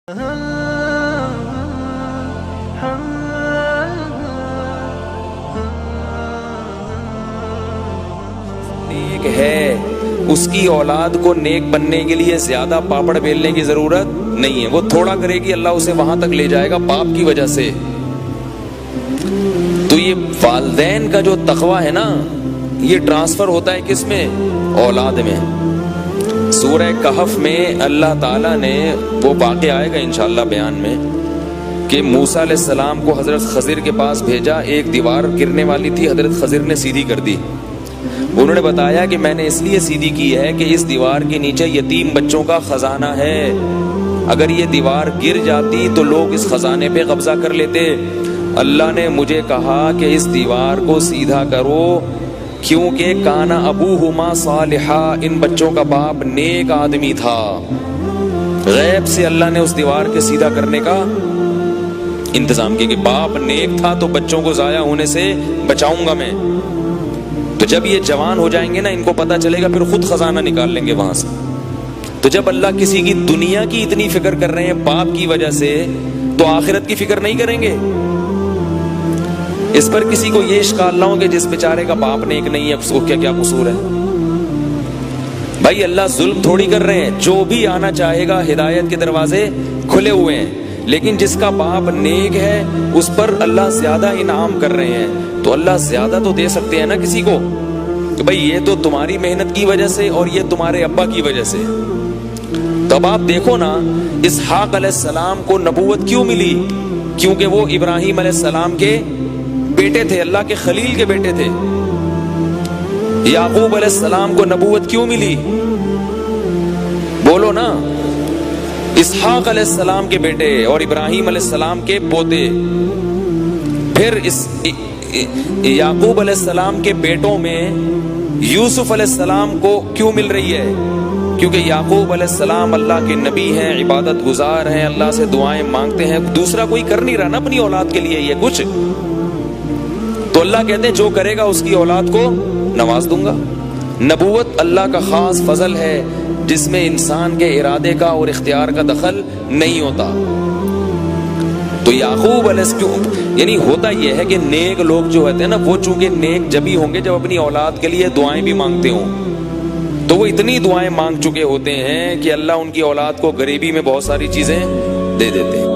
نیک ہے اس کی اولاد کو نیک بننے کے لیے زیادہ پاپڑ بیلنے کی ضرورت نہیں ہے. وہ تھوڑا کرے گی اللہ اسے وہاں تک لے جائے گا پاپ کی وجہ سے. تو یہ والدین کا جو تقوی ہے نا یہ ٹرانسفر ہوتا ہے کس میں؟ اولاد میں. سورہ کہف میں اللہ تعالیٰ نے وہ واقعہ آئے گا انشاءاللہ بیان میں کہ موسیٰ علیہ السلام کو حضرت خضر کے پاس بھیجا. ایک دیوار گرنے والی تھی, حضرت خضر نے سیدھی کر دی. انہوں نے بتایا کہ میں نے اس لیے سیدھی کی ہے کہ اس دیوار کے نیچے یتیم بچوں کا خزانہ ہے. اگر یہ دیوار گر جاتی تو لوگ اس خزانے پہ قبضہ کر لیتے. اللہ نے مجھے کہا کہ اس دیوار کو سیدھا کرو کیونکہ کانا ابوہما صالحا, ان بچوں کا باپ نیک آدمی تھا. غیب سے اللہ نے اس دیوار کے سیدھا کرنے کا انتظام کیا کہ باپ نیک تھا تو بچوں کو ضائع ہونے سے بچاؤں گا میں. تو جب یہ جوان ہو جائیں گے نا ان کو پتہ چلے گا, پھر خود خزانہ نکال لیں گے وہاں سے. تو جب اللہ کسی کی دنیا کی اتنی فکر کر رہے ہیں باپ کی وجہ سے تو آخرت کی فکر نہیں کریں گے؟ اس پر کسی کو یہ اشکال نہ ہو کہ جس بیچارے کا باپ نیک نہیں ہے اس کو کیا قصور ہے. بھائی اللہ ظلم تھوڑی کر رہے ہیں, جو بھی آنا چاہے گا ہدایت کے دروازے کھلے ہوئے ہیں. لیکن جس کا باپ نیک ہے اس پر اللہ زیادہ انعام کر رہے ہیں. تو اللہ زیادہ تو دے سکتے ہیں نا کسی کو کہ بھائی یہ تو تمہاری محنت کی وجہ سے اور یہ تمہارے ابا کی وجہ سے. تو اب آپ دیکھو نا اسحاق علیہ السلام کو نبوت کیوں ملی؟ کیونکہ وہ ابراہیم علیہ السلام کے بیٹے تھے, اللہ کے خلیل کے بیٹے تھے. یعقوب علیہ السلام کو نبوت کیوں ملی؟ بولو نا. اسحاق علیہ السلام کے بیٹے اور ابراہیم علیہ السلام کے پوتے. پھر یعقوب علیہ السلام کے بیٹوں میں یوسف علیہ السلام کو کیوں مل رہی ہے؟ کیونکہ یعقوب علیہ السلام اللہ کے نبی ہیں, عبادت گزار ہیں, اللہ سے دعائیں مانگتے ہیں. دوسرا کوئی کر نہیں رہا نا اپنی اولاد کے لیے یہ کچھ. تو اللہ کہتے ہیں جو کرے گا اس کی اولاد کو نواز دوں گا. نبوت اللہ کا خاص فضل ہے جس میں انسان کے ارادے کا اور اختیار کا دخل نہیں ہوتا. تو یعقوب علیہ السلام یعنی ہوتا یہ ہے کہ نیک لوگ جو ہوتے ہیں نا وہ چونکہ نیک جبھی ہوں گے جب اپنی اولاد کے لیے دعائیں بھی مانگتے ہوں. تو وہ اتنی دعائیں مانگ چکے ہوتے ہیں کہ اللہ ان کی اولاد کو غریبی میں بہت ساری چیزیں دے دیتے ہیں.